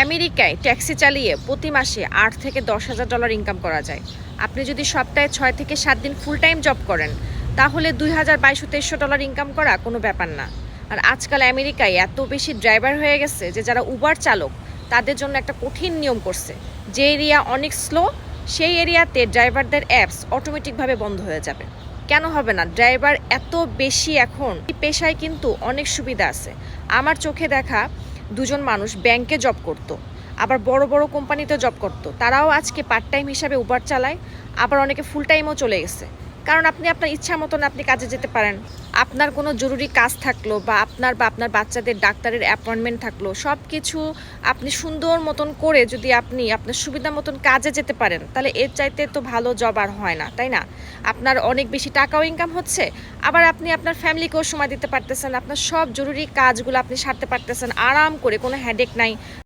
আমেরিকায় ট্যাক্সি চালিয়ে প্রতি মাসে $8,000 থেকে $10,000 ইনকাম করা যায়। আপনি যদি সপ্তাহে 6 থেকে 7 দিন ফুল টাইম জব করেন তাহলে $2,200-300 ইনকাম করা কোনো ব্যাপার না। আর আজকাল আমেরিকায় এত বেশি ড্রাইভার হয়ে গেছে যে যারা উবার চালক তাদের জন্য একটা কঠিন নিয়ম করছে। যে এরিয়া অনেক স্লো সেই এরিয়াতে ড্রাইভারদের অ্যাপস অটোমেটিকভাবে বন্ধ হয়ে যাবে। কেন হবে না? ড্রাইভার এত বেশি এখন এই পেশায় কিন্তু অনেক সুবিধা আছে। আমার চোখে দেখা দুজন মানুষ ব্যাংকে জব করত, আবার বড় বড় কোম্পানিতে জব করত, তারাও আজকে পার্ট টাইম হিসাবে উবার চালায়। আবার অনেকে ফুল টাইমও চলে গেছে, কারণ আপনি আপনার ইচ্ছা মতন আপনি কাজে যেতে পারেন। আপনার কোনো জরুরি কাজ থাকলো বা আপনার বাচ্চাদের ডাক্তারের অ্যাপয়েন্টমেন্ট থাকলো, সব কিছু আপনি সুন্দর মতন করে যদি আপনি আপনার সুবিধা মতন কাজে যেতে পারেন তাহলে এর চাইতে তো ভালো জব আর হয় না, তাই না? আপনার অনেক বেশি টাকাও ইনকাম হচ্ছে, আবার আপনি আপনার ফ্যামিলিকেও সময় দিতে পারতেছেন, আপনার সব জরুরি কাজগুলো আপনি সারতে পারতেছেন আরাম করে, কোনো হেডেক নাই।